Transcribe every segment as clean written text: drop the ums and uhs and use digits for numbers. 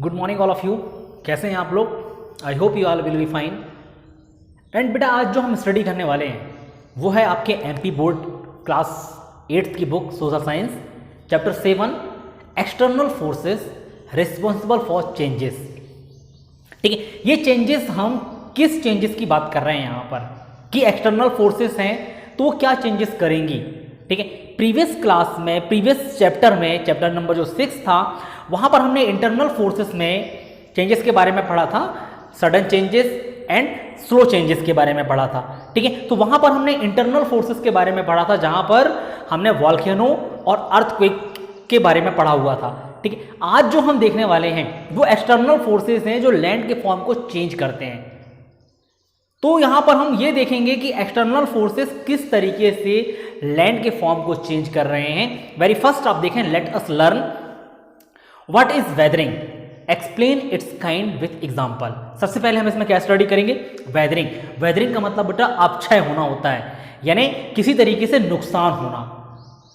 Good morning all of you. कैसे हैं आप लोग? I hope you all will be fine. And बेटा आज जो हम स्टडी करने वाले हैं वो है आपके एमपी बोर्ड क्लास 8th की book social science chapter 7 external forces responsible for changes. ठीक है, ये चेंजेस हम किस चेंजेस की बात कर रहे हैं यहाँ पर कि एक्सटर्नल फोर्सेस हैं तो वो क्या चेंजेस करेंगी। ठीक है, प्रीवियस क्लास में प्रीवियस चैप्टर में चैप्टर नंबर जो 6 था वहाँ पर हमने इंटरनल फोर्सेस में चेंजेस के बारे में पढ़ा था, sudden changes and slow changes के बारे में पढ़ा था। ठीक है, तो वहाँ पर हमने इंटरनल फोर्सेस के बारे में पढ़ा था जहाँ पर हमने वॉल्केनो और अर्थक्वेक के बारे में पढ़ा हुआ था। ठीक है, आज जो हम देखने वाले हैं वो एक्सटर्नल फोर्सेस हैं जो लैंड के फॉर्म को चेंज करते हैं। तो यहां पर हम ये देखेंगे कि एक्सटर्नल फोर्सेस किस तरीके से लैंड के फॉर्म को चेंज कर रहे हैं। वेरी फर्स्ट आप देखें, let us learn what is weathering, explain it's kind with example. सबसे पहले हम इसमें क्या स्टडी करेंगे? वेदरिंग। वेदरिंग का मतलब बेटा अपक्षय होना होता है, यानी किसी तरीके से नुकसान होना।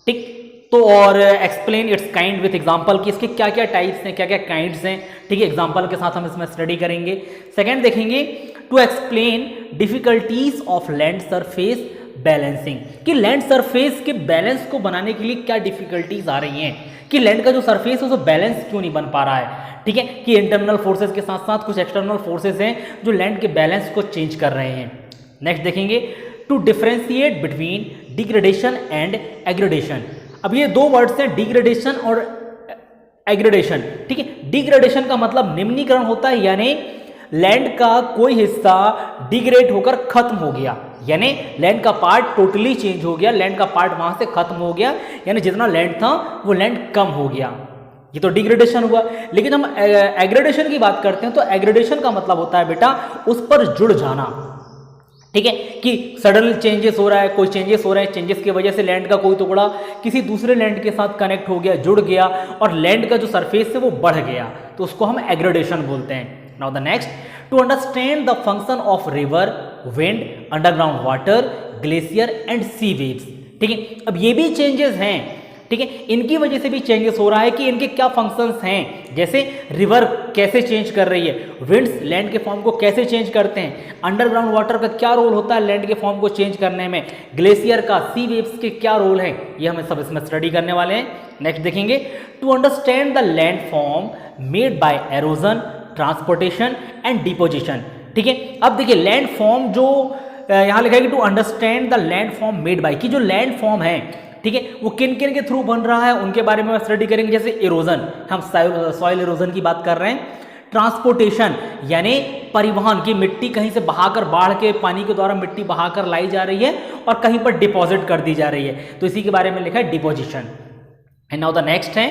ठीक, तो और explain it's kind with example कि इसके क्या क्या टाइप्स हैं, क्या क्या काइंड्स हैं। ठीक है, एग्जांपल के साथ हम इसमें स्टडी करेंगे। सेकेंड देखेंगे to explain difficulties of land surface balancing, कि लैंड सरफेस के बैलेंस को बनाने के लिए क्या डिफिकल्टीज आ रही हैं, कि लैंड का जो सरफेस है वो बैलेंस क्यों नहीं बन पा रहा है। ठीक है, कि इंटरनल फोर्सेस के साथ साथ कुछ एक्सटर्नल फोर्सेस हैं जो लैंड के बैलेंस को चेंज कर रहे हैं। नेक्स्ट देखेंगे to differentiate between degradation and aggradation. अब ये दो वर्ड्स हैं, डिग्रेडेशन और एग्रेडेशन। ठीक है, डिग्रेडेशन का मतलब निम्नीकरण होता है, यानी लैंड का कोई हिस्सा डिग्रेड होकर खत्म हो गया, यानी लैंड का पार्ट टोटली चेंज हो गया, लैंड का पार्ट वहां से खत्म हो गया, यानी जितना लैंड था वो लैंड कम हो गया। ये तो डिग्रेडेशन हुआ। लेकिन हम एग्रेडेशन की बात करते हैं तो एग्रेडेशन का मतलब होता है बेटा उस पर जुड़ जाना। ठीक है, कि सडनली चेंजेस हो रहा है, कोई चेंजेस हो रहे हैं, चेंजेस की वजह से लैंड का कोई टुकड़ा किसी दूसरे लैंड के साथ कनेक्ट हो गया, जुड़ गया और लैंड का जो सरफेस है वो बढ़ गया, तो उसको हम एग्रेडेशन बोलते हैं। Now the next, to understand the function of river, wind, underground water, glacier and sea waves. ठीक है, अब ये भी चेंजेस हैं। ठीक है, इनकी वजह से भी चेंजेस हो रहा है कि इनके क्या फंक्शंस हैं, जैसे रिवर कैसे चेंज कर रही है, विंड्स लैंड के फॉर्म को कैसे चेंज करते हैं, अंडरग्राउंड वाटर का क्या रोल होता है लैंड के फॉर्म को चेंज करने में, ग्लेशियर का, सी वेव्स के क्या रोल है, ये हम सब इसमें स्टडी करने वाले हैं। नेक्स्ट देखेंगे to understand the land form made by erosion, transportation and deposition. ठीक है, अब देखिए लैंड फॉर्म जो यहाँ लिखा है कि to understand the land form made by, कि जो लैंड फॉर्म है ठीक है वो किन किन के थ्रू बन रहा है उनके बारे में स्टडी करेंगे। जैसे इरोजन, हम सॉइल इरोजन की बात कर रहे हैं। ट्रांसपोर्टेशन यानी परिवहन, की मिट्टी कहीं से बहाकर, बाढ़ के पानी के द्वारा मिट्टी बहाकर लाई जा रही है और कहीं पर डिपॉजिट कर दी जा रही है, तो इसी के बारे में लिखा है deposition. And now the next है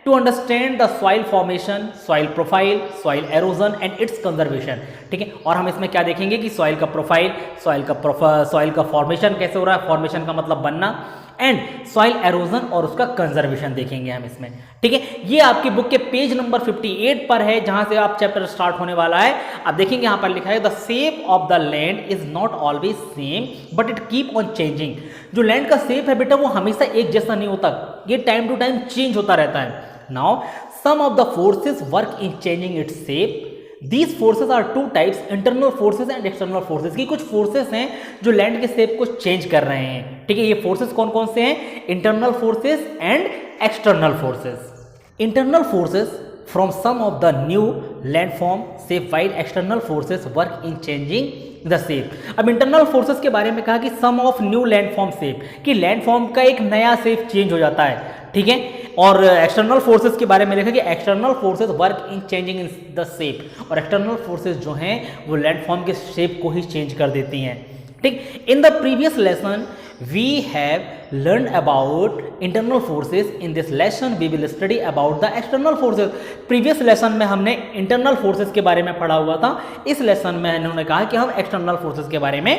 to understand the soil formation, soil profile, soil erosion and its conservation. ठीक है, और हम इसमें क्या देखेंगे कि सॉइल का प्रोफाइल, सॉइल का फॉर्मेशन कैसे हो रहा है, फॉर्मेशन का मतलब बनना, एंड सॉइल एरोजन और उसका कंजर्वेशन देखेंगे हम इसमें। ठीक है, ये आपकी बुक के पेज नंबर 58 पर है जहां से आप चैप्टर स्टार्ट होने वाला है। आप देखेंगे यहां पर लिखा है the shape of the land is not always same but it keep on changing. जो लैंड का शेप है बेटा वो हमेशा एक जैसा नहीं होता, ये टाइम टू टाइम चेंज होता रहता है। Now some of the forces work in changing its shape. These forces are two types, internal forces and external forces। की कुछ फोर्सेस हैं जो लैंड के शेप को चेंज कर रहे हैं। ठीक है, ये फोर्सेस कौन कौन से हैं? Internal forces and external forces. Internal forces from some of the new land form shape, while external forces work in changing the shape. अब इंटरनल फोर्सेस के बारे में कहा कि some of new land form shape, कि land form का एक नया शेप चेंज हो जाता है। ठीक है, और एक्सटर्नल फोर्सेस के बारे में लिखा कि external forces work in changing in the shape, और एक्सटर्नल फोर्सेस जो हैं वो लैंड फॉर्म के शेप को ही चेंज कर देती हैं। ठीक, in the previous lesson we have learn about internal forces, in this lesson we will study about the external forces. Previous lesson में हमने इंटरनल फोर्सेस के बारे में पढ़ा हुआ था, इस लेसन में इन्होंने कहा कि हम एक्सटर्नल फोर्सेस के बारे में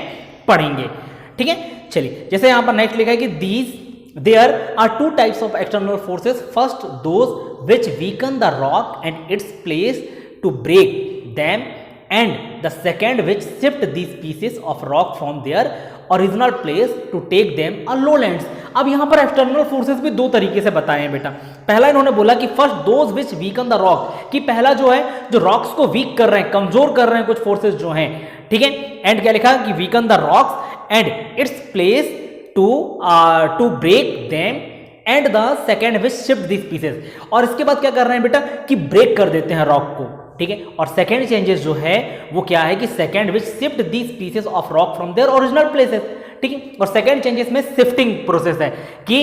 पढ़ेंगे। ठीक है, चलिए जैसे यहाँ पर नेक्स्ट लिखा है कि there are two types of external forces. First, those which weaken the rock and its place to break them, and the second which shift these pieces of rock from their original place to take them a lowlands. अब यहाँ पर external forces भी दो तरीके से बताए हैं बेटा। पहला इन्होंने बोला कि first those which weaken the rock, कि पहला जो है जो रॉक्स को वीक कर रहे हैं, कमजोर कर रहे हैं कुछ फोर्सेस जो हैं, ठीक है। एंड क्या लिखा कि weaken the rocks and its place to break them and the second which shift this pieces, और इसके बाद क्या कर रहे हैं बेटा कि ब्रेक कर देते हैं रॉक को, ठीक है। और सेकेंड चेंजेस जो है वो क्या है कि second which shift these pieces of rock from their original places, ठीक है। और सेकेंड चेंजेस में शिफ्टिंग प्रोसेस है कि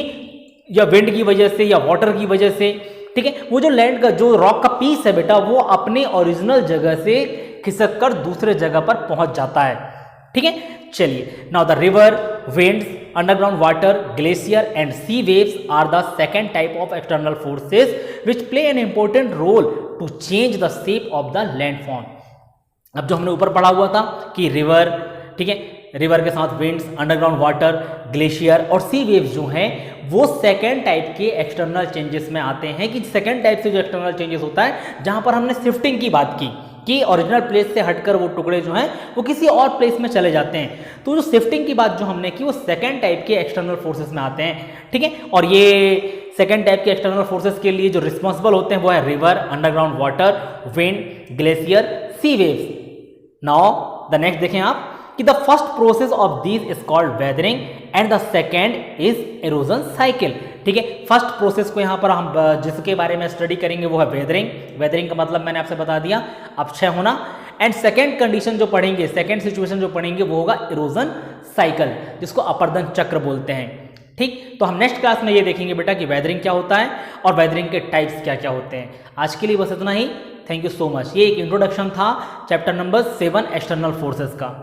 या विंड की वजह से या वाटर की वजह से, ठीक है, वो जो लैंड का जो रॉक का पीस है बेटा वो अपने ओरिजिनल जगह से खिसक कर दूसरे जगह पर पहुंच जाता है, ठीक है। चलिए, now the river, winds, underground water, glacier and sea waves are the second type of external forces which play an important role to change the shape of the landform. अब जो हमने ऊपर पढ़ा हुआ था कि रिवर, ठीक है, रिवर के साथ विंड्स, अंडरग्राउंड वाटर, ग्लेशियर और सी वेव्स जो हैं वो सेकेंड टाइप के एक्सटर्नल चेंजेस में आते हैं। कि सेकेंड टाइप से जो एक्सटर्नल चेंजेस होता है जहां पर हमने शिफ्टिंग की बात की कि ओरिजिनल प्लेस से हटकर वो टुकड़े जो हैं वो किसी और प्लेस में चले जाते हैं, तो जो शिफ्टिंग की बात जो हमने की वो सेकेंड टाइप के एक्सटर्नल फोर्सेस में आते हैं, ठीक है। और ये सेकेंड टाइप के एक्सटर्नल फोर्सेस के लिए जो रिस्पॉन्सिबल होते हैं वो है river, underground water, wind, glacier, sea waves. Now the next देखें आप कि the first process of this is called weathering and the second is erosion cycle, ठीक है। फर्स्ट प्रोसेस को यहाँ पर हम जिसके बारे में स्टडी करेंगे वो है वेदरिंग। वेदरिंग का मतलब मैंने आपसे बता दिया, अपक्षय होना। एंड सेकेंड कंडीशन जो पढ़ेंगे, सेकेंड सिचुएशन जो पढ़ेंगे वो होगा इरोजन साइकिल, जिसको अपर्दन चक्र बोलते हैं, ठीक। तो हम नेक्स्ट क्लास में ये देखेंगे बेटा कि वेदरिंग क्या होता है और वेदरिंग के टाइप्स क्या क्या होते हैं। आज के लिए बस इतना ही। Thank you so much. ये एक इंट्रोडक्शन था चैप्टर नंबर 7 एक्सटर्नल फोर्सेस का।